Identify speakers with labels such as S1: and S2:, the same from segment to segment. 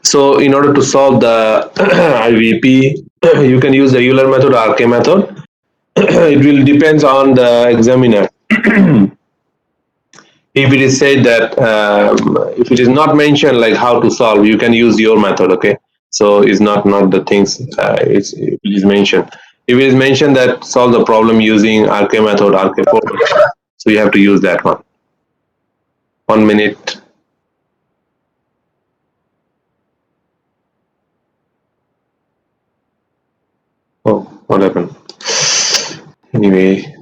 S1: So in order to solve the IVP, you can use the Euler method or RK method. It will depends on the examiner. If it is said that if it is not mentioned like how to solve, you can use your method. Okay, so it's not the things it is mentioned. If it is mentioned that solve the problem using RK method, RK4 method, so you have to use that one. 1 minute. Oh, what happened? Anyway.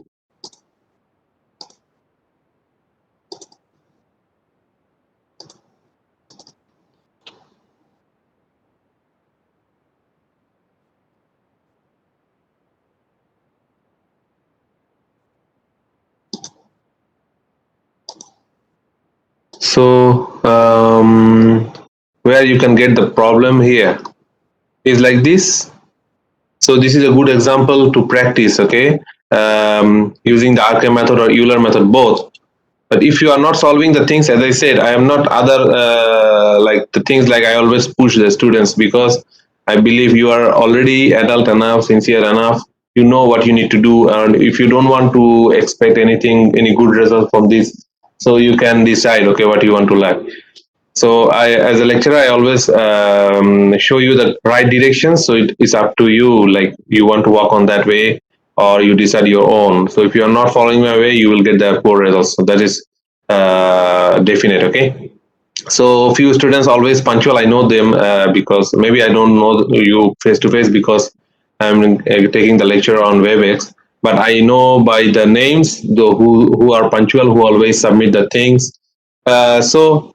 S1: So where you can get the problem here is like this. So this is a good example to practice, okay, using the RK method or Euler method both. But if you are not solving the things, as I said, I am not other like the things like I always push the students because I believe you are already adult enough, sincere enough. You know what you need to do, and if you don't want to expect anything, any good result from this, so you can decide, okay, what you want to learn. So I, as a lecturer, I always show you the right direction. So it is up to you, like you want to walk on that way or you decide your own. So if you are not following my way, you will get the poor results. So that is definite. Okay. So few students always punctual. I know them because maybe I don't know you face to face because I'm taking the lecture on WebEx. But I know by the names who are punctual, who always submit the things. So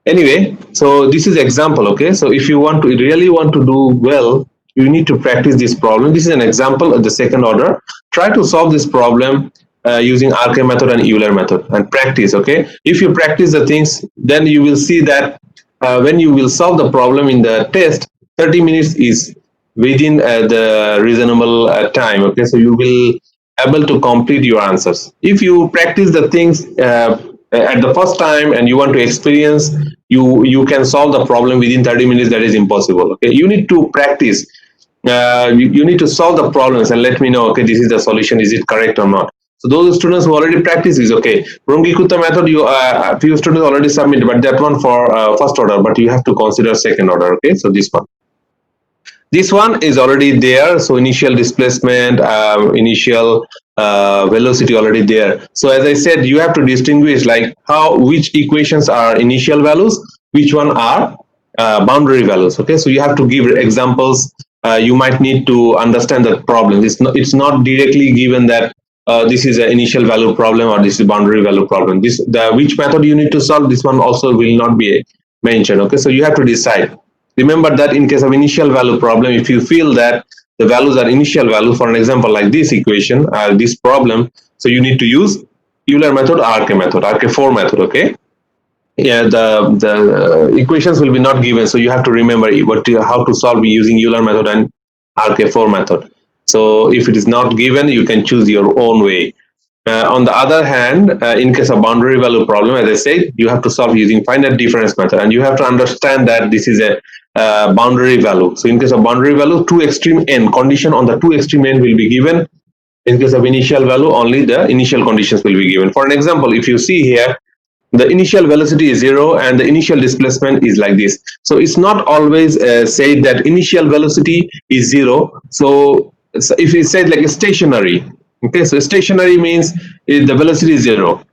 S1: anyway, so this is example. Okay, so if you want to really want to do well, you need to practice this problem. This is an example of the second order. Try to solve this problem using RK method and Euler method and practice. Okay, if you practice the things, then you will see that when you will solve the problem in the test, 30 minutes is within the reasonable time. Okay, so you will able to complete your answers. If you practice the things at the first time and you want to experience, you can solve the problem within 30 minutes. That is impossible. Okay, you need to practice. You need to solve the problems and let me know, okay, this is the solution, is it correct or not. So those students who already practice is okay. Runge-Kutta method, you a few students already submitted, but that one for first order, but you have to consider second order. Okay, so this one is already there. So initial displacement, initial velocity already there. So as I said, you have to distinguish like which equations are initial values, which one are boundary values. Okay, so you have to give examples. You might need to understand the problem. It's not directly given that this is an initial value problem or this is boundary value problem. Which method you need to solve, this one also will not be mentioned. Okay, so you have to decide. Remember that in case of initial value problem, if you feel that the values are initial value, for an example like this equation, this problem, so you need to use Euler method, RK method, RK4 method. Okay, yeah, the equations will be not given, so you have to remember how to solve using Euler method and RK4 method. So if it is not given, you can choose your own way. On the other hand, in case of boundary value problem, as I said, you have to solve using finite difference method, and you have to understand that this is a boundary value. So in case of boundary value, two extreme n condition on the two extreme n will be given. In case of initial value, only the initial conditions will be given. For an example, if you see here, the initial velocity is 0 and the initial displacement is like this. So it's not always said that initial velocity is 0. So if it said like a stationary, okay, so stationary means the velocity is 0.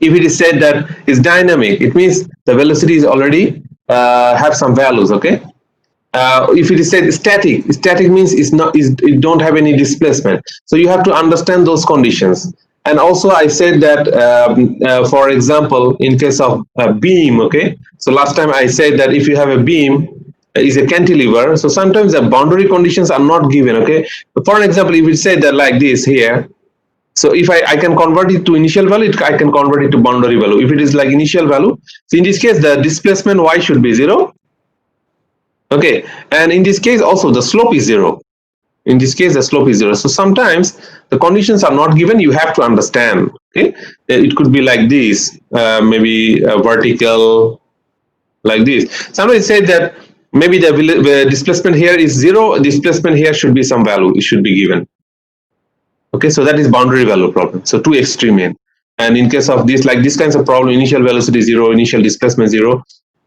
S1: If it is said that it's dynamic, it means the velocity is already have some values. Okay, if it is said static means it don't have any displacement. So you have to understand those conditions. And also I said that for example, in case of a beam, okay, so last time I said that if you have a beam is a cantilever, so sometimes the boundary conditions are not given. Okay, for an example, if we say that like this here, so if I can convert it to initial value, I can convert it to boundary value. If it is like initial value, so in this case the displacement y should be 0. Okay, and in this case also the slope is 0. In this case the slope is 0. So sometimes the conditions are not given, you have to understand. Okay, it could be like this, maybe vertical, like this. Somebody said that maybe the displacement here is 0, displacement here should be some value, it should be given. Okay, so that is boundary value problem. So two extreme end. And in case of this, like this kinds of problem, initial velocity 0, initial displacement 0,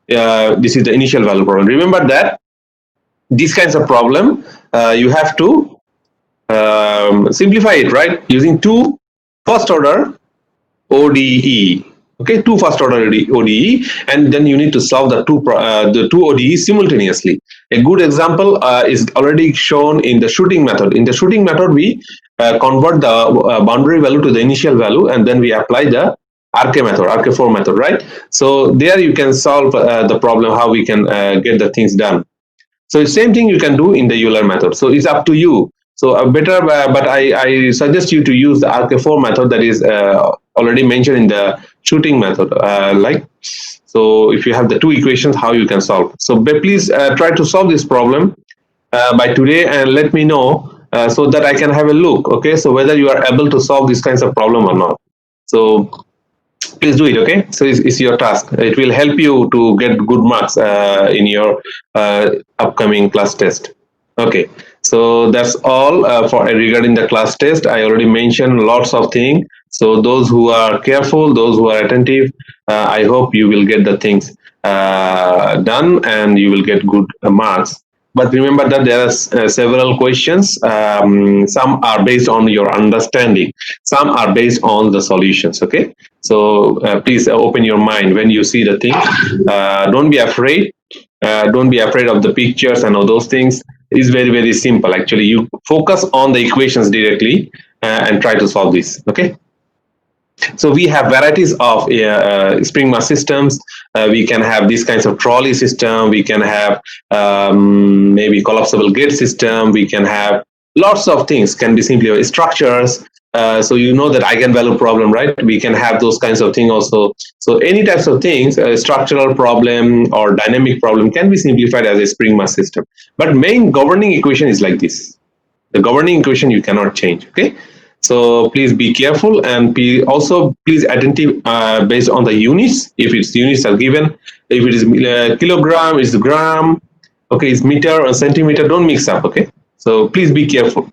S1: this is the initial value problem. Remember that these kinds of problem, you have to simplify it, right? Using two first order ODE. Okay, two first order ODE, and then you need to solve the two ODEs simultaneously. A good example is already shown in the shooting method. In the shooting method, we convert the boundary value to the initial value, and then we apply the RK method, RK4 method, right? So there you can solve the problem how we can get the things done. So same thing you can do in the Euler method. So it's up to you. So better, but I suggest you to use the RK4 method that is already mentioned in the shooting method. So if you have the two equations, how you can solve. So please try to solve this problem by today and let me know so that I can have a look. Okay, so whether you are able to solve these kinds of problem or not. So please do it. Okay, so it's your task. It will help you to get good marks in your upcoming class test. Okay, so that's all for regarding the class test. I already mentioned lots of things. So those who are careful, those who are attentive, I hope you will get the things done and you will get good marks. But remember that there are several questions. Some are based on your understanding. Some are based on the solutions. Okay, so please open your mind when you see the thing. Don't be afraid. Don't be afraid of the pictures and all those things. It's very, very simple. Actually, you focus on the equations directly and try to solve this. Okay. So we have varieties of spring mass systems. We can have these kinds of trolley system. We can have maybe collapsible gate system. We can have lots of things. Can be simply structures. So you know that eigenvalue problem, right? We can have those kinds of things also. So any types of things, a structural problem or dynamic problem can be simplified as a spring mass system. But main governing equation is like this. The governing equation you cannot change. Okay. So please be careful and also please attentive based on the units. If its units are given, if it is kilogram, it's gram, okay, it's meter or centimeter, don't mix up. Okay, so please be careful.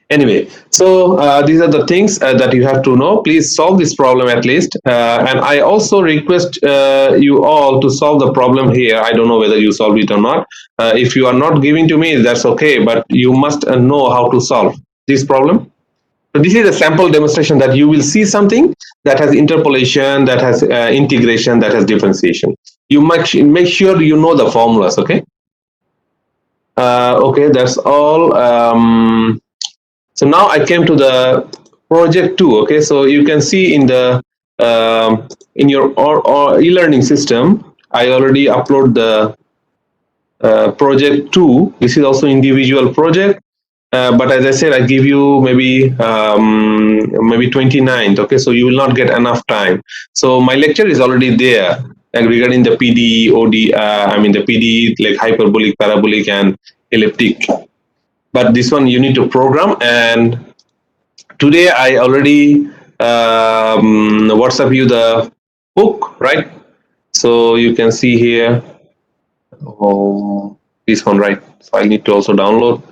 S1: Anyway, so these are the things that you have to know. Please solve this problem at least. And I also request you all to solve the problem here. I don't know whether you solved it or not. If you are not giving to me, that's okay, but you must know how to solve this problem. So this is a sample demonstration that you will see something that has interpolation, that has integration, that has differentiation. You must make sure you know the formulas, okay? Okay, that's all. So now I came to the project 2, okay? So you can see in the in your e-learning system, I already upload the project 2. This is also individual project. But as I said, I give you maybe 29th. Okay, so you will not get enough time. So my lecture is already there regarding the PDE, OD. I mean the PDE like hyperbolic, parabolic, and elliptic. But this one you need to program. And today I already WhatsApp you the book, right? So you can see here. Oh, this one, right? So I need to also download.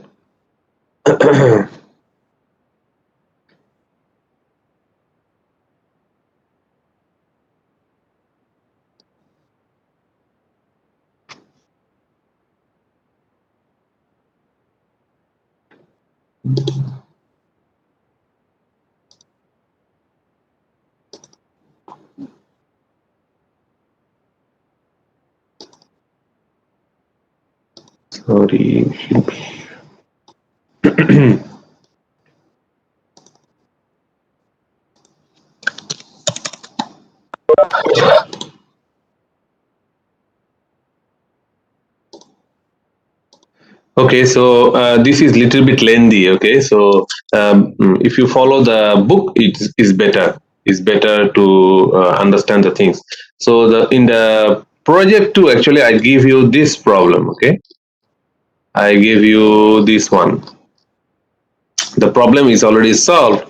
S1: Sorry. Okay, so this is little bit lengthy. Okay, so if you follow the book, it is better. It's better to understand the things. So in the project 2, actually, I give you this problem. Okay, I give you this one. The problem is already solved,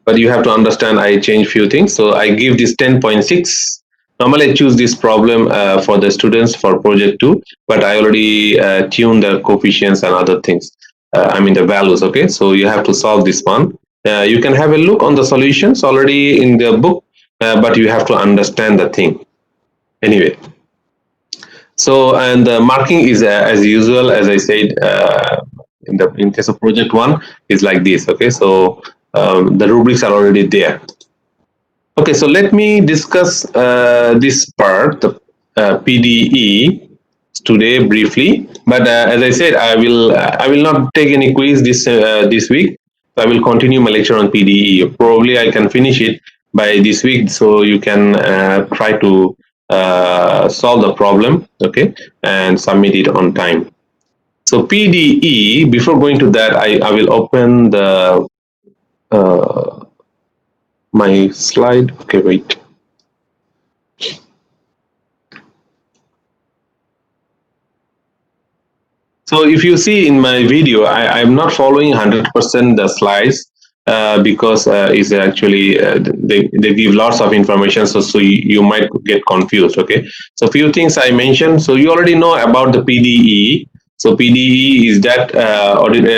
S1: but you have to understand. I change few things. So I give this 10.6 Normally I choose this problem for the students for project 2, but I already tuned the coefficients and other things. I mean the values, okay? So you have to solve this one. You can have a look on the solutions already in the book, but you have to understand the thing. Anyway, so and the marking is as usual, as I said, in case of project 1 is like this, okay? So the rubrics are already there. Okay, so let me discuss this part, the PDE, today briefly. But as I said, I will not take any quiz this week. So I will continue my lecture on PDE. Probably I can finish it by this week, so you can try to solve the problem, okay, and submit it on time. So PDE. Before going to that, I will open the my slide. Okay, wait. So if you see in my video, I'm not following 100% the slides because it's actually they give lots of information, so you might get confused. Okay, so few things I mentioned. So you already know about the PDE. So PDE is that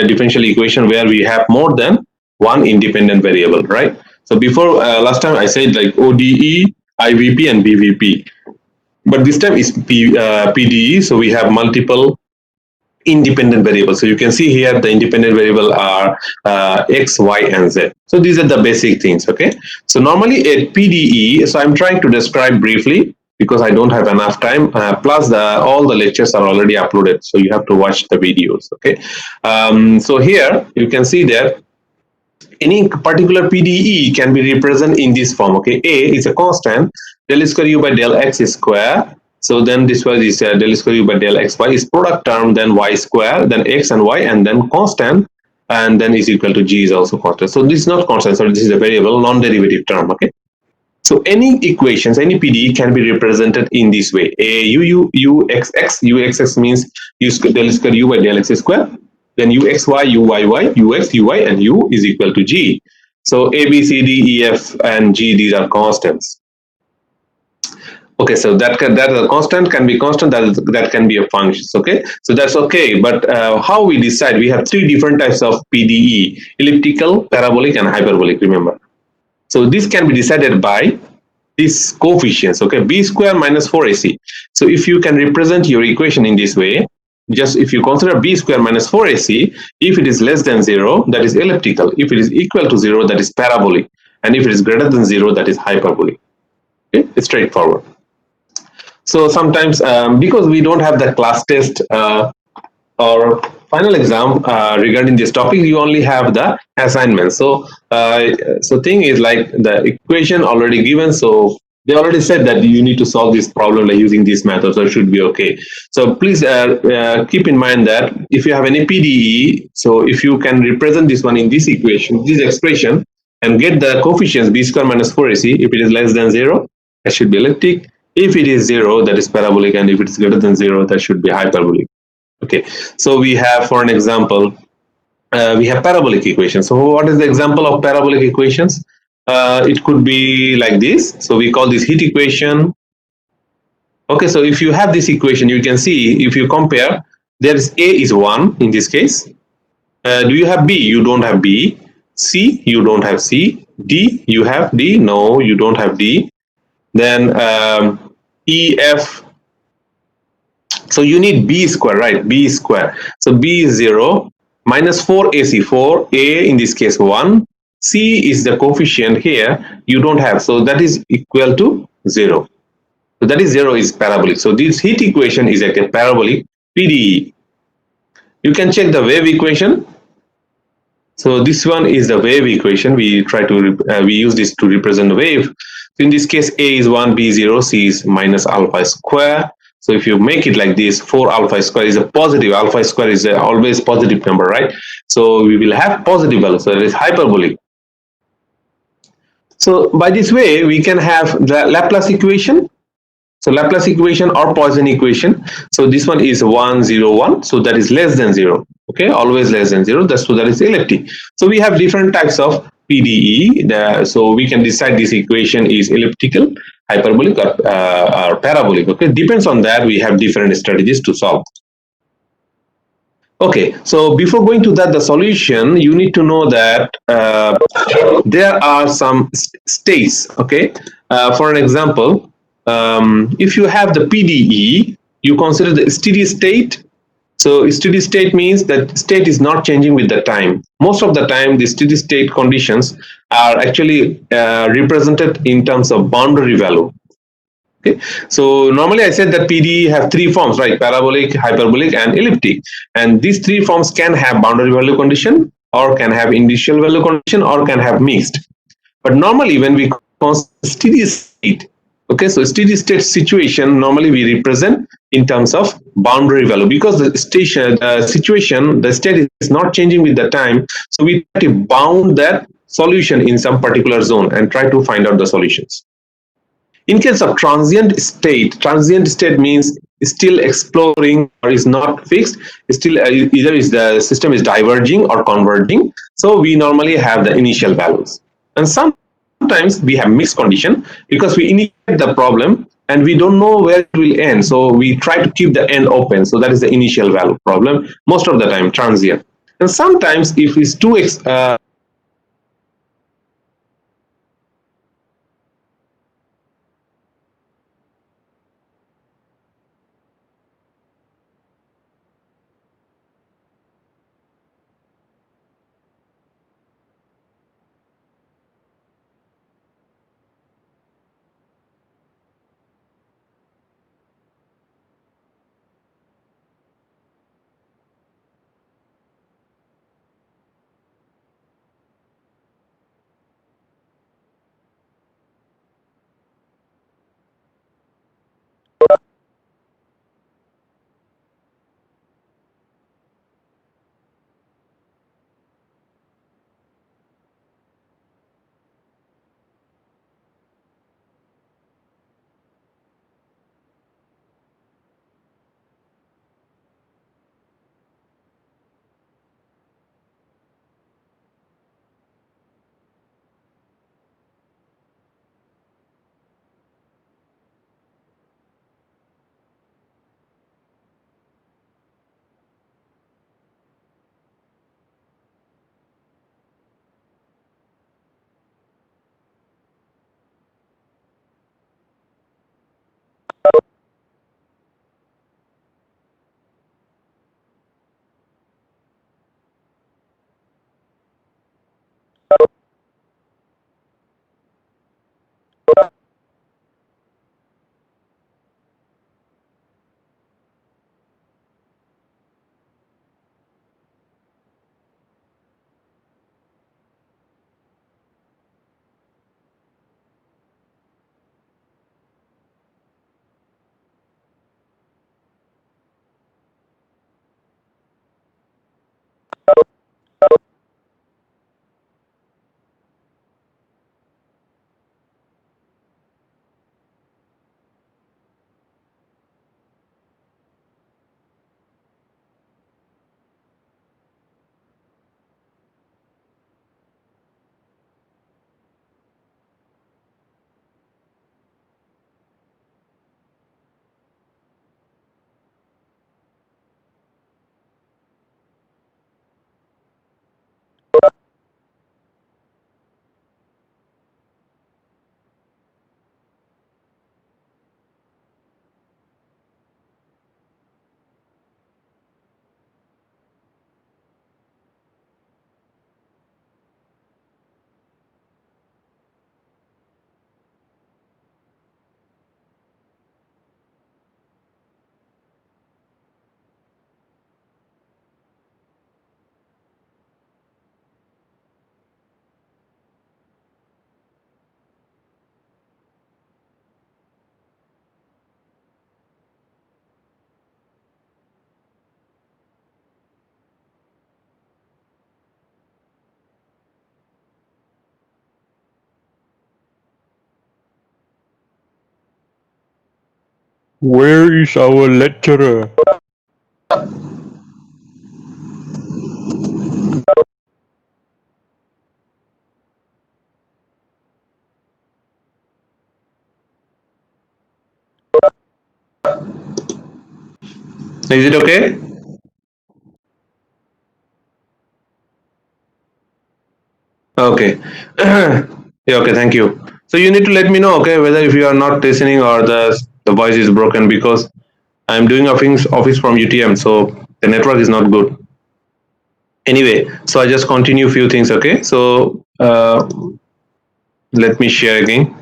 S1: differential equation where we have more than one independent variable, right? So before last time I said like ODE, IVP, and BVP, but this time is PDE. So we have multiple independent variables. So you can see here the independent variable are x, y, and z. So these are the basic things. Okay. So normally at PDE, so I'm trying to describe briefly because I don't have enough time. Plus, all the lectures are already uploaded, so you have to watch the videos. Okay. So here you can see that any particular PDE can be represented in this form. Okay, A is a constant, del square u by del x square. So then this was is del square u by del xy is product term, then y square, then x and y, and then constant, and then is equal to g is also constant. So this is not constant, so this is a variable non-derivative term. Okay. So any equations, any PDE can be represented in this way. A u x x, u x x means u del square u by del x square. Then uxy, uyy, ux, uy, and u is equal to g. So a, b, c, d, e, f, and g, these are constants. Okay, so that a constant can be constant, that can be a function. Okay, so that's okay. But how we decide? We have three different types of PDE: elliptical, parabolic, and hyperbolic. Remember, so this can be decided by these coefficients. Okay, b square minus 4ac. So if you can represent your equation in this way, just if you consider b square minus 4ac, if it is less than 0, that is elliptical. If it is equal to 0, that is parabolic. And if it is greater than 0, that is hyperbolic. Okay, it's straightforward. So sometimes because we don't have the class test or final exam regarding this topic, you only have the assignment. So so thing is like the equation already given, so they already said that you need to solve this problem like using this method, so it should be okay. So please keep in mind that if you have any PDE, so if you can represent this one in this equation, this expression, and get the coefficients b square minus 4ac, if it is less than 0, that should be elliptic. If it is 0, that is parabolic, and if it is greater than 0, that should be hyperbolic. Okay, so we have, for an example, we have parabolic equations. So what is the example of parabolic equations? It could be like this. So we call this heat equation. Okay, so if you have this equation, you can see if you compare, there is A is 1 in this case. Do you have B? You don't have B. C, you don't have C. D, you have D. No, you don't have D. Then E, F. So you need B square, right? B square. So B is 0. Minus 4ac, 4a in this case 1. C is the coefficient here. You don't have. So that is equal to 0. So that is 0 is parabolic. So this heat equation is like a parabolic PDE. You can check the wave equation. So this one is the wave equation. We try to we use this to represent the wave. So in this case, A is 1, B 0, C is minus alpha square. So if you make it like this, 4 alpha square is a positive. Alpha square is always positive number, right? So we will have positive value. So it is hyperbolic. So by this way, we can have the Laplace equation. So Laplace equation or Poisson equation. So this one is 1, 0, 1. So that is less than 0. Okay, always less than 0. So that is elliptic. So we have different types of PDE. So we can decide this equation is elliptical, hyperbolic or parabolic. Okay, depends on that. We have different strategies to solve. Okay, so before going to that, the solution, you need to know that there are some states. Okay, for an example, if you have the PDE, you consider the steady state. So steady state means that state is not changing with the time. Most of the time, the steady state conditions are actually represented in terms of boundary value. Okay, so normally I said that PDE have three forms, right? Parabolic, hyperbolic, and elliptic. And these three forms can have boundary value condition, or can have initial value condition, or can have mixed. But normally when we consider steady state, okay, so steady state situation normally we represent in terms of boundary value, because the situation, the state is not changing with the time. So we try to bound that solution in some particular zone and try to find out the solutions. In case of transient state means still exploring or is not fixed, still either is the system is diverging or converging. So we normally have the initial values. And sometimes we have mixed condition because we initiate the problem and we don't know where it will end. So we try to keep the end open. So that is the initial value problem, most of the time transient. And sometimes if it's too
S2: Where is our lecturer?
S1: Is it okay? Okay. Yeah, okay, thank you. So you need to let me know, okay, whether if you are not listening or the voice is broken, because I'm doing office from UTM, so the network is not good. Anyway, so I just continue few things, okay? So let me share again.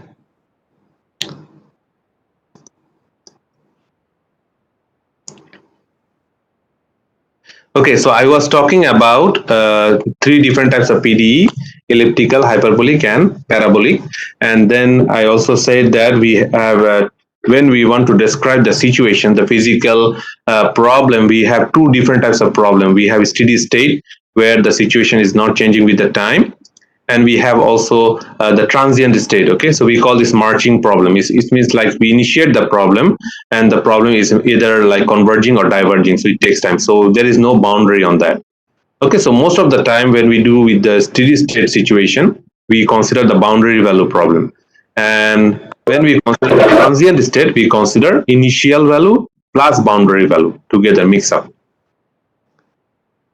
S1: Okay, so I was talking about three different types of PDE: elliptical, hyperbolic, and parabolic. And then I also said that we have, when we want to describe the situation, the physical problem, we have two different types of problem. We have steady state, where the situation is not changing with the time, and we have also the transient state. Okay, so we call this marching problem. It means like we initiate the problem, and the problem is either like converging or diverging, so it takes time, so there is no boundary on that. Okay, so most of the time when we do with the steady state situation, we consider the boundary value problem, and when we consider the transient state, we consider initial value plus boundary value together, mix up.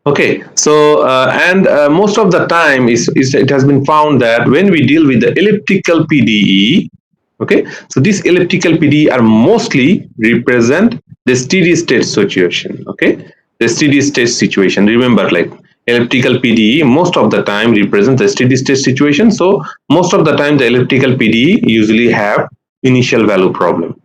S1: Okay, so and most of the time it has been found that when we deal with the elliptical PDE, okay, so these elliptical PDE are mostly represent the steady state situation. Okay, the steady state situation. Remember, like elliptical PDE most of the time represent the steady state situation. So most of the time the elliptical PDE usually have initial value problem.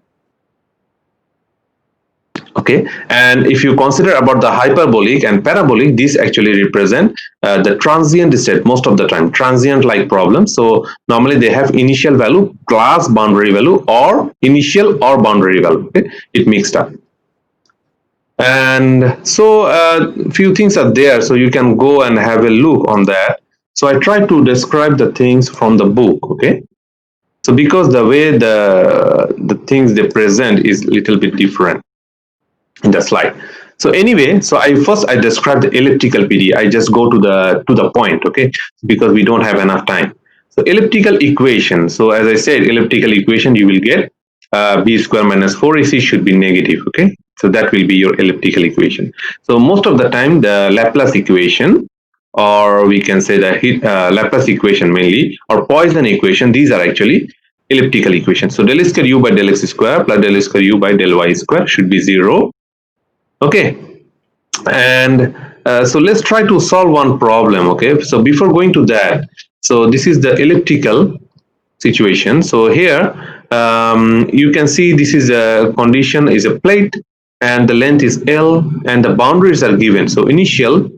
S1: Okay, and if you consider about the hyperbolic and parabolic, these actually represent the transient state most of the time, transient like problems. So normally they have initial value plus boundary value, or initial or boundary value. Okay, it mixed up. And so few things are there, so you can go and have a look on that. So I try to describe the things from the book. Okay, so because the way the things they present is a little bit different in the slide. So anyway, so I describe the elliptical PDE. I just go to the point, okay, because we don't have enough time. So elliptical equation. So as I said, elliptical equation, you will get b square minus 4ac should be negative. Okay, so that will be your elliptical equation. So most of the time, the Laplace equation, or we can say the Laplace equation mainly, or Poisson equation, these are actually elliptical equation. So del square u by del x square plus del square u by del y square should be 0. Okay, and so let's try to solve one problem. Okay, so before going to that, so this is the elliptical situation. So here you can see this is a condition is a plate, and the length is L, and the boundaries are given. So initial,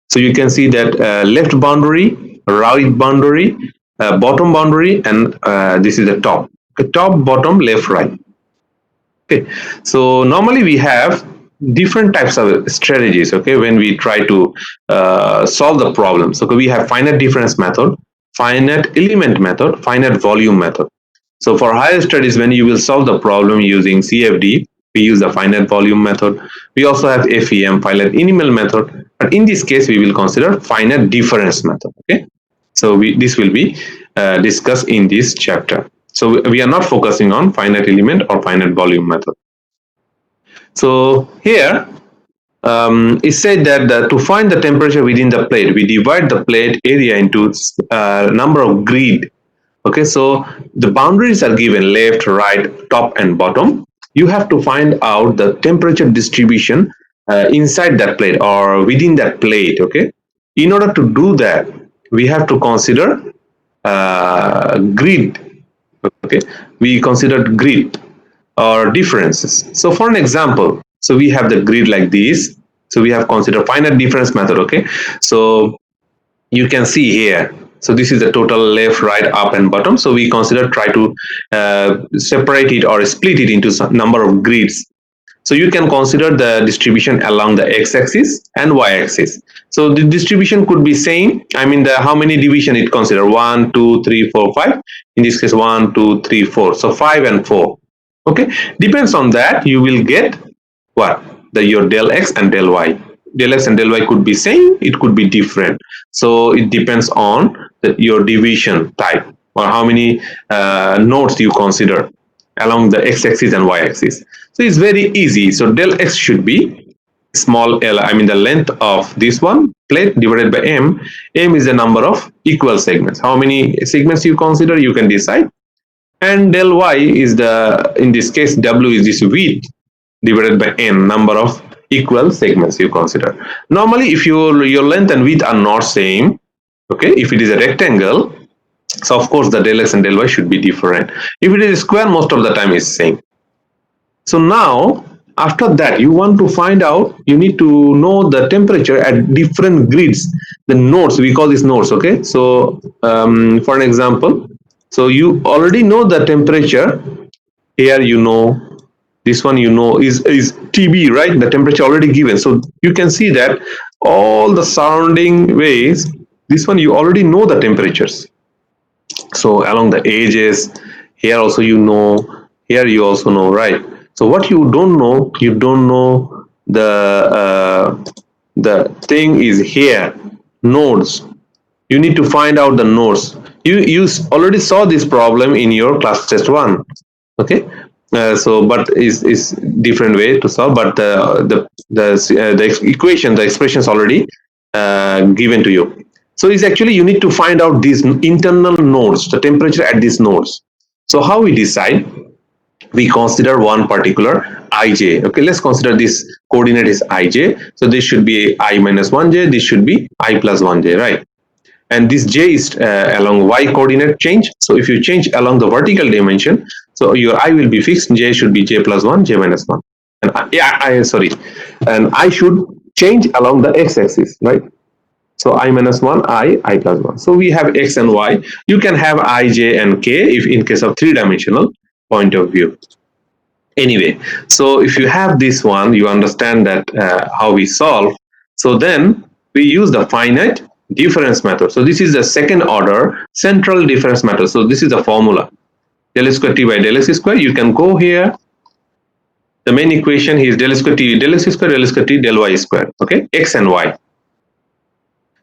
S1: so you can see that left boundary, right boundary, bottom boundary, and this is the top. Okay, top, bottom, left, right. Okay, so normally we have different types of strategies. Okay, when we try to solve the problem, so we have finite difference method, finite element method, finite volume method. So for higher studies, when you will solve the problem using CFD, we use the finite volume method. We also have FEM, finite element method, but in this case we will consider finite difference method. Okay, so this will be discussed in this chapter. So we are not focusing on finite element or finite volume method. So here it said that to find the temperature within the plate, we divide the plate area into number of grid. Okay, so the boundaries are given left, right, top, and bottom. You have to find out the temperature distribution inside that plate or within that plate. Okay, in order to do that, we have to consider grid. Okay, we considered grid or differences. So for an example, so we have the grid like this. So we have considered finite difference method. Okay, so you can see here, so this is the total left, right, up, and bottom. So we try to separate it or split it into some number of grids. So you can consider the distribution along the x-axis and y-axis. So the distribution could be same. I mean, how many division it consider? 1, 2, 3, 4, 5. In this case, 1, 2, 3, 4. So 5 and 4. Okay, depends on that. You will get what? Your del x and del y. Del x and del y could be same. It could be different. So it depends on your division type, or how many nodes you consider along the x-axis and y-axis. So it's very easy. So del x should be small l, I mean the length of this one plate divided by m. M is the number of equal segments. How many segments you consider, you can decide. And del y is the, in this case, w is this width divided by n, number of equal segments you consider. Normally, if your length and width are not same, okay, if it is a rectangle, so of course the del x and del y should be different. If it is a square, most of the time is same. So now, after that, you want to find out, you need to know the temperature at different grids, the nodes, we call these nodes, okay? So for an example, so you already know the temperature here, you know, this one you know is TB, right? The temperature already given. So you can see that all the surrounding ways, this one you already know the temperatures. So along the edges, here also you know, here you also know, right? So what you don't know the thing is here, nodes. You need to find out the nodes. You already saw this problem in your class test 1, okay? So but is different way to solve, but the equation, the expression is already given to you. So it's actually you need to find out these internal nodes, the temperature at these nodes. So how we decide? We consider one particular ij. Okay, let's consider this coordinate is ij. So this should be I minus 1j, this should be I plus 1j, right? And this j is along y coordinate change. So if you change along the vertical dimension, so your I will be fixed, j should be j plus 1, j minus 1. And and I should change along the x-axis, right? So I minus 1, I plus 1. So we have x and y. You can have I, j, and k if in case of three-dimensional point of view. Anyway, so if you have this one, you understand that how we solve. So then we use the finite difference method. So this is the second order central difference method. So this is the formula. Del square t by del x square. You can go here. The main equation is del square t del x square del y square. Okay, x and y.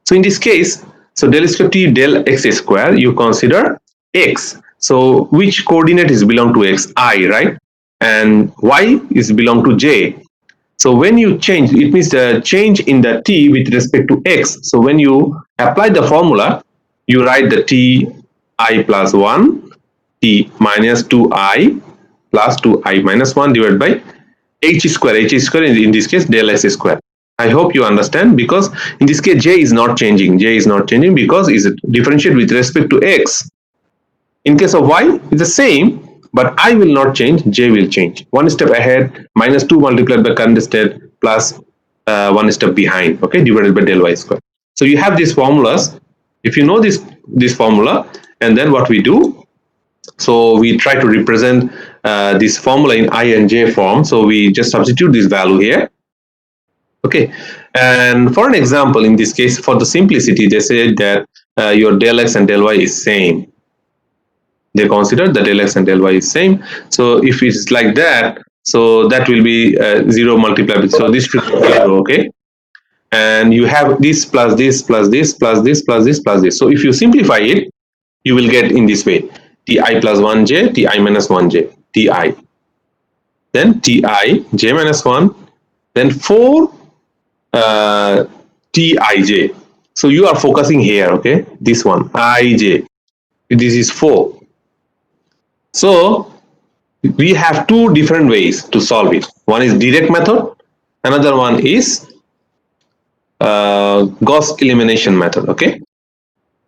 S1: So in this case, so del square t del x square, you consider x. So which coordinate is belong to x? I, right? And y is belong to j. So when you change, it means the change in the t with respect to x. So when you apply the formula, you write the t I plus 1, t minus 2i plus 2i minus 1 divided by h square in this case del s square. I hope you understand, because in this case j is not changing. J is not changing because it's differentiate with respect to x. In case of y, it's the same, but I will not change, j will change. One step ahead, minus 2 multiplied by current state plus one step behind, okay, divided by del y square. So you have these formulas. If you know this formula, and then what we do, so we try to represent this formula in I and j form. So we just substitute this value here. Okay, and for an example, in this case, for the simplicity, they said that your del x and del y is same. They consider the del x and del y is same. So if it's like that, so that will be 0 multiplied with, so this should be 0, okay? And you have this plus this plus this plus this plus this plus this. So if you simplify it, you will get in this way: ti plus 1j, ti minus 1j, ti, then ti j minus 1, then 4 tij. So you are focusing here, okay? This one ij, this is 4. So we have two different ways to solve it. One is direct method, another one is Gauss elimination method, okay?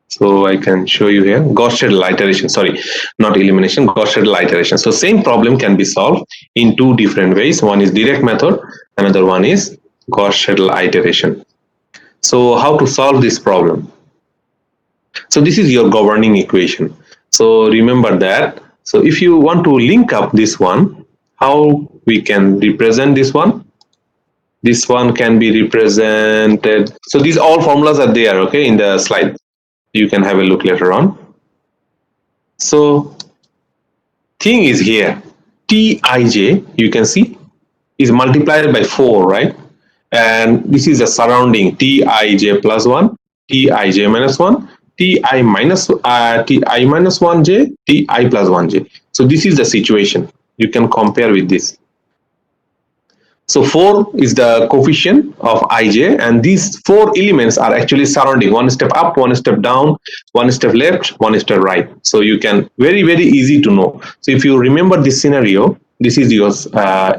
S1: So I can show you here, Gauss-Seidel iteration, sorry, not elimination, Gauss-Seidel iteration. So same problem can be solved in two different ways. One is direct method, another one is Gauss-Seidel iteration. So how to solve this problem? So this is your governing equation. So remember that. So if you want to link up this one, how we can represent this one? This one can be represented. So these all formulas are there, okay, in the slide. You can have a look later on. So thing is here, Tij, you can see, is multiplied by 4, right? And this is the surrounding Tij plus 1, Tij minus 1, Ti minus 1j, Ti plus 1j. So this is the situation. You can compare with this. So 4 is the coefficient of ij, and these 4 elements are actually surrounding, one step up, one step down, one step left, one step right. So you can very easy to know. So if you remember this scenario, this is your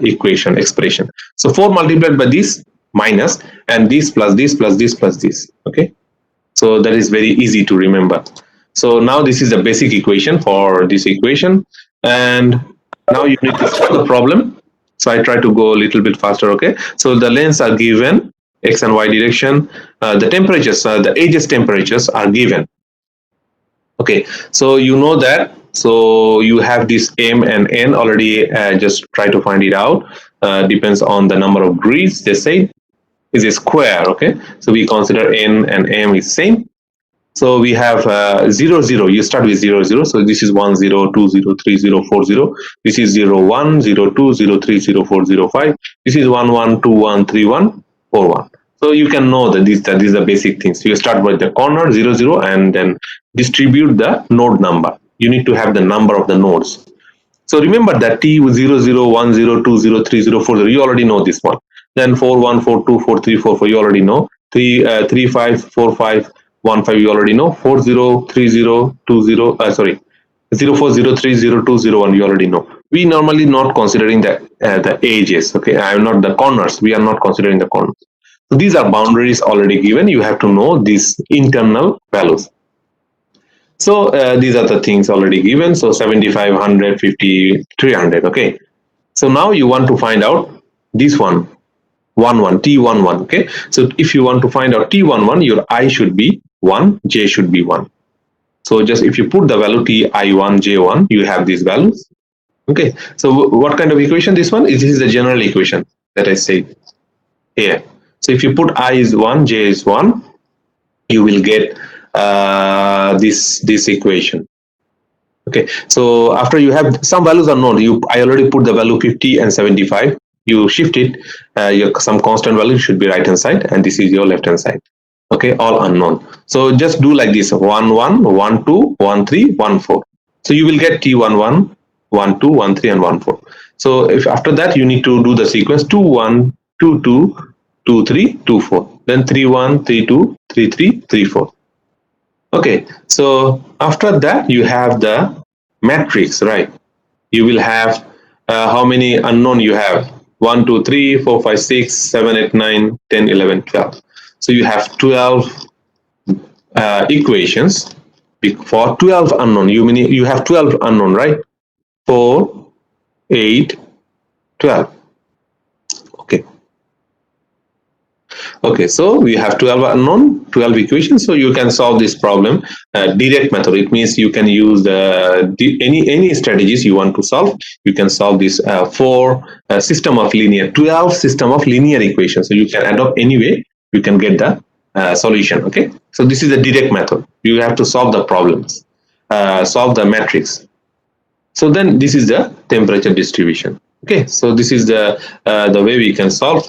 S1: equation expression. So 4 multiplied by this minus, and this plus this plus this plus this. Okay, so that is very easy to remember. So now this is the basic equation for this equation, and now you need to solve the problem. So I try to go a little bit faster. Okay, so the lengths are given, x and y direction. The temperatures, the ages temperatures are given. Okay, so you know that. So you have this m and n already. Just try to find it out. Depends on the number of degrees. They say is a square. Okay, so we consider n and m is same. So we have 0 0. You start with 0 0. So this is 1 0 2 0 3 0 4 0. This is 0 1 0 2 0 3 0 4 0 5. This is 1 1 2 1 3 1 4 1. So you can know that these are the basic things. You start with the corner 0 0 and then distribute the node number. You need to have the number of the nodes. So remember that T 0 0 1 0 2 0 3 0 4 0. You already know this one. Then 4 1 4 2 4 3 4 4. You already know. 3 5 4 5 1 5. You already know. 4 0 3 0 2 0. Sorry. 0 4 0 3 0 2 0 1. You already know. We normally not considering the edges. Okay, I am not the corners. We are not considering the corners. So these are boundaries already given. You have to know these internal values. So these are the things already given. So 75, 100, 50, 300. Okay. So now you want to find out this one, 1 1, T11. Okay. So if you want to find out T11, your I should be 1, J should be 1. So just if you put the value Ti1, J1, you have these values. Okay. So what kind of equation this one is? This is the general equation that I said here. So if you put I is 1, J is 1, you will get this equation. Okay, so after you have some values are known, I already put the value 50 and 75. You shift it, some constant value should be right hand side, and this is your left hand side. Okay, all unknown. So just do like this: 1 1 1 2 1 3 1 4. So you will get T11, 1 2 1 3 and 1 4. So if after that you need to do the sequence 2 1 2 2 2 3 2 4, then 3 1 3 2 3 3 3 4. Okay, so after that you have the matrix, right? You will have how many unknown you have? 1 2 3 4 5 6 7 8 9 10 11 12. So you have 12 equations for 12 unknown. You have 12 unknown, right? 4 8 12. Okay. Okay, so we have 12 unknown, 12 equations, so you can solve this problem direct method. It means you can use any strategies you want to solve. You can solve this for system of linear 12 system of linear equations. So you can adopt any way you can get the solution. Okay, so this is a direct method. You have to solve the problems, solve the matrix. So then this is the temperature distribution. Okay, so this is the way we can solve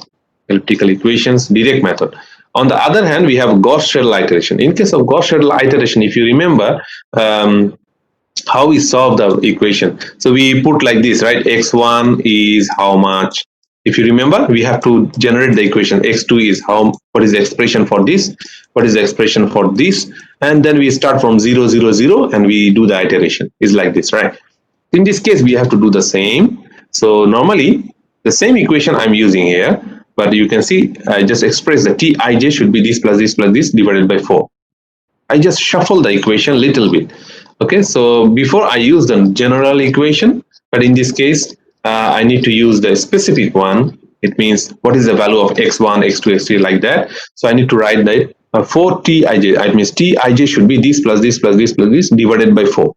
S1: elliptical equations direct method. On the other hand, we have Gauss-Seidel iteration. In case of Gauss-Seidel iteration, if you remember how we solve the equation, so we put like this, right? X1 is how much? If you remember, we have to generate the equation. X2 is what is the expression for this? What is the expression for this? And then we start from 0 0 0 and we do the iteration. It's like this, right? In this case, we have to do the same. So normally, the same equation I'm using here, but you can see I just express the Tij should be this plus this plus this divided by 4. I just shuffle the equation little bit. Okay, so before I use the general equation, but in this case, I need to use the specific one. It means what is the value of x1, x2, x3 like that. So I need to write that for Tij. It means Tij should be this plus this plus this plus this divided by 4.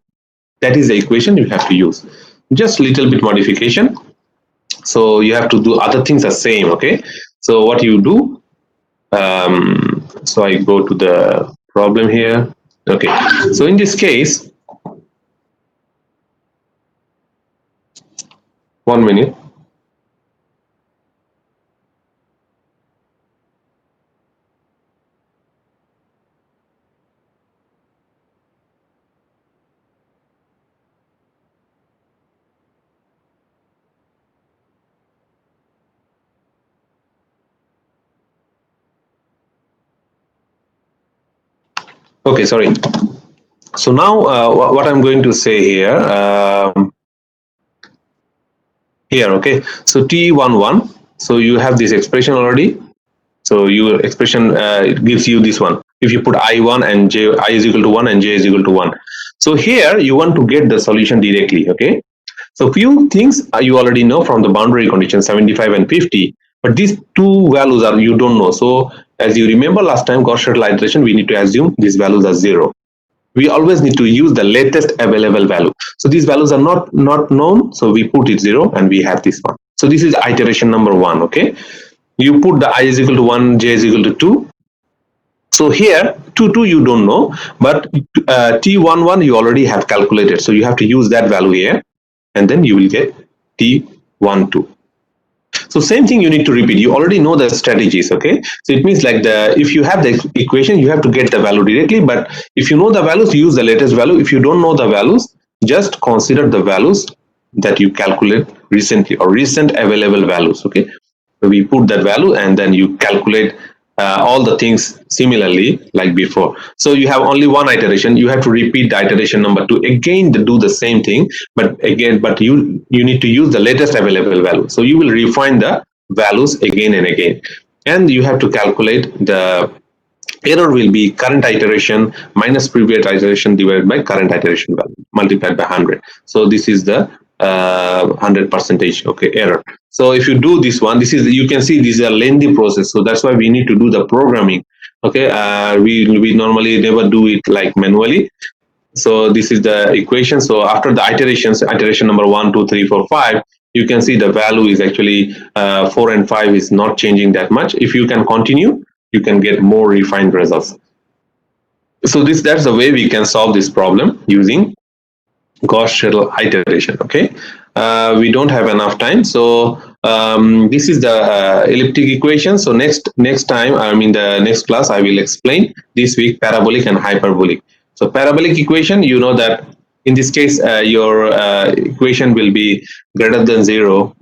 S1: That is the equation you have to use. Just little bit modification. So you have to do other things the same. Okay, so what you do, so I go to the problem here. Okay, so in this case, 1 minute. Okay, sorry. So now what I'm going to say here, okay. So T11, so you have this expression already. So your expression gives you this one. If you put I1 and J, I is equal to 1 and J is equal to 1. So here you want to get the solution directly, okay? So few things you already know from the boundary condition 75 and 50, but these two values are you don't know. So as you remember last time Gauss-Seidel iteration, we need to assume these values are 0. We always need to use the latest available value. So these values are not known, so we put it 0 and we have this one. So this is iteration number 1, okay? You put the I is equal to 1, J is equal to 2. So here 2 you don't know, but T11 you already have calculated, so you have to use that value here, and then you will get T12. So same thing you need to repeat. You already know the strategies, okay? So it means like if you have the equation, you have to get the value directly, but if you know the values, use the latest value. If you don't know the values, just consider the values that you calculate recently or recent available values, okay? So we put that value and then you calculate all the things similarly like before. So you have only one iteration. You have to repeat the iteration number 2 again to do the same thing, but you need to use the latest available value. So you will refine the values again and again, and you have to calculate the error will be current iteration minus previous iteration divided by current iteration value multiplied by 100. So this is the 100% okay error. So if you do this one, this is, you can see this is a lengthy process, so that's why we need to do the programming, okay? We normally never do it like manually. So this is the equation. So after the iterations, iteration number 1, 2, 3, 4, 5, you can see the value is actually 4 and 5 is not changing that much. If you can continue, you can get more refined results. So that's the way we can solve this problem using Gauss-Seidel iteration, okay? We don't have enough time, so this is the elliptic equation. So next time, I mean the next class, I will explain this week parabolic and hyperbolic. So parabolic equation, you know that in this case your equation will be greater than 0,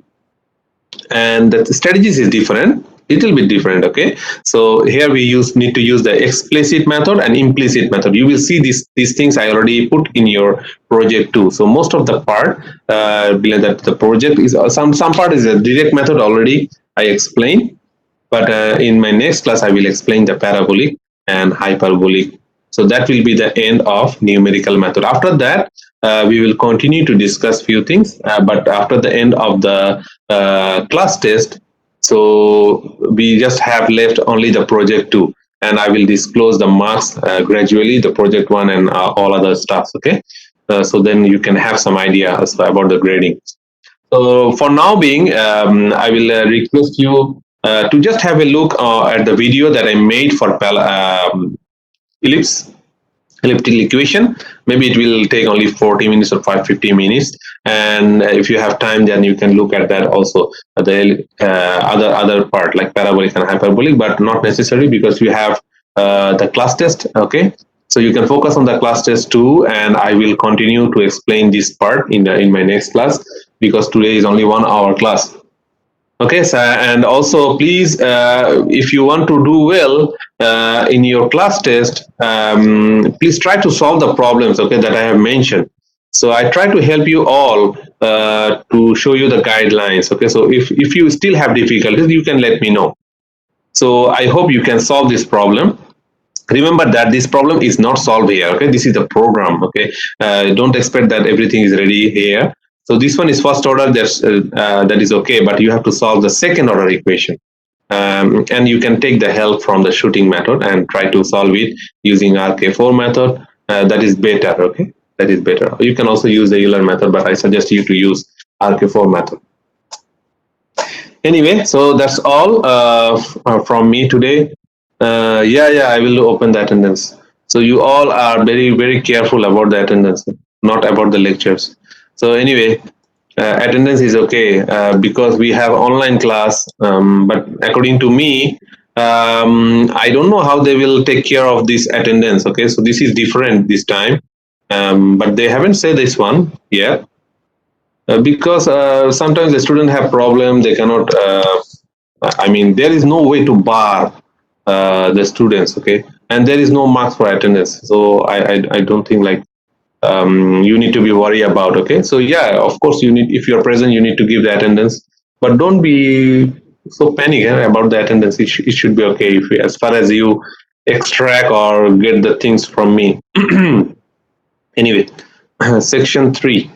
S1: and the strategies is different, little bit different, okay? So here we need to use the explicit method and implicit method. You will see these things I already put in your project too. So most of the part that the project is some part is a direct method already I explained, but in my next class I will explain the parabolic and hyperbolic. So that will be the end of numerical method. After that we will continue to discuss few things, but after the end of the class test, so we just have left only the project 2, and I will disclose the marks gradually, the project 1 and all other stuff, okay? So then you can have some idea about the grading. So for now being, I will request you to just have a look at the video that I made for elliptical equation. Maybe it will take only 40 minutes or 50 minutes, and if you have time, then you can look at that also, the other part like parabolic and hyperbolic, but not necessary because you have the class test, okay? So you can focus on the class test too, and I will continue to explain this part in my next class, because today is only 1 hour class. Okay, so, and also please, if you want to do well in your class test, please try to solve the problems, okay, that I have mentioned. So I try to help you all to show you the guidelines, okay? So if you still have difficulties, you can let me know. So I hope you can solve this problem. Remember that this problem is not solved here, okay? This is the program, okay? Don't expect that everything is ready here. So this one is first order, that is okay, but you have to solve the second order equation. And you can take the help from the shooting method and try to solve it using RK4 method. That is better, okay? That is better. You can also use the Euler method, but I suggest you to use RK4 method. Anyway, so that's all from me today. Yeah, I will open the attendance. So you all are very, very careful about the attendance, not about the lectures. So anyway, attendance is okay because we have online class, but according to me, I don't know how they will take care of this attendance, okay? So this is different this time, but they haven't said this one yet. Because sometimes the student have problem, they cannot, I mean, there is no way to bar the students, okay? and there is no marks for attendance. So I don't think like you need to be worried about. Okay, so yeah, of course you need, if you're present, you need to give the attendance, but don't be so panic about the attendance. It should be okay if as far as you extract or get the things from me. Anyway, section 3.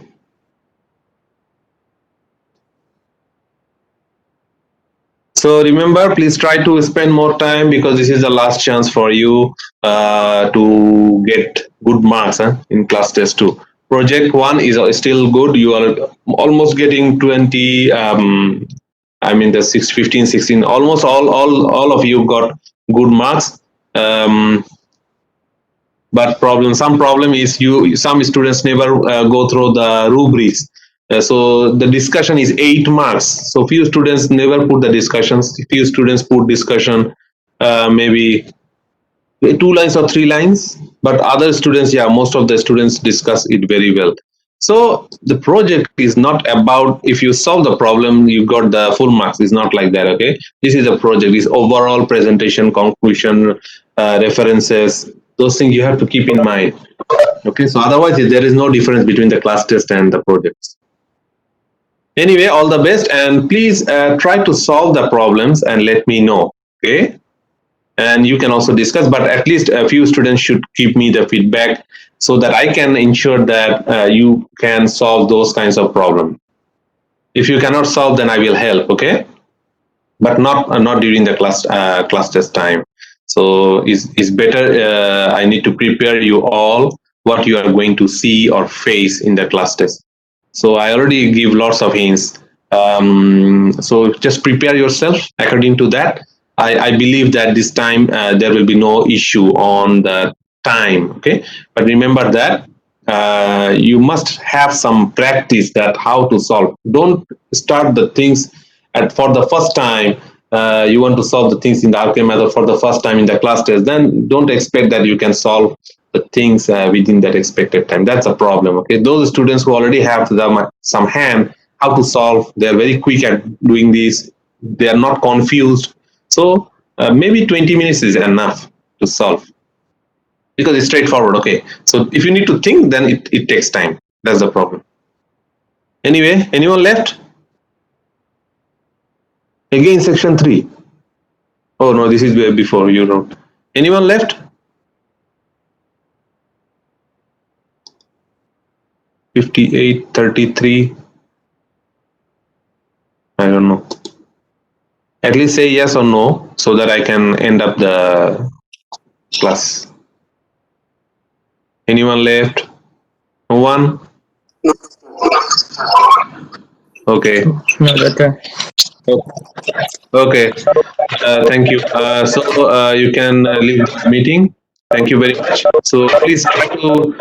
S1: So remember, please try to spend more time, because this is the last chance for you to get good marks in class test 2. Project 1 is still good. You are almost getting 20. I mean the 15, 16. Almost all of you got good marks. But some problem is some students never go through the rubrics. So the discussion is 8 marks. So few students never put the discussions. Few students put discussion maybe 2 lines or 3 lines. But other students, yeah, most of the students discuss it very well. So the project is not about if you solve the problem, you got the full marks. It's not like that, okay? This is a project. It's overall presentation, conclusion, references. Those things you have to keep in mind. Okay, so otherwise there is no difference between the class test and the projects. Anyway, all the best, and please try to solve the problems and let me know. Okay, and you can also discuss, but at least a few students should give me the feedback so that I can ensure that you can solve those kinds of problems. If you cannot solve, then I will help. Okay, but not during the class test time. So it's better. I need to prepare you all what you are going to see or face in the class test. So I already give lots of hints. So just prepare yourself according to that. I believe that this time there will be no issue on the time. Okay, but remember that you must have some practice that how to solve. Don't start the things for the first time. You want to solve the things in the RK method for the first time in the class test, then don't expect that you can solve the things within that expected time. That's a problem. Okay, those students who already have some hand how to solve, they're very quick at doing this. They are not confused. So maybe 20 minutes is enough to solve, because it's straightforward. Okay, so if you need to think, then it takes time. That's the problem. Anyway, anyone left? Again, section 3. Oh no, this is before you wrote. Anyone left? 58, 33. I don't know. At least say yes or no so that I can end up the class. Anyone left? No one? Okay. Okay. Thank you. So you can leave the meeting. Thank you very much. So please try to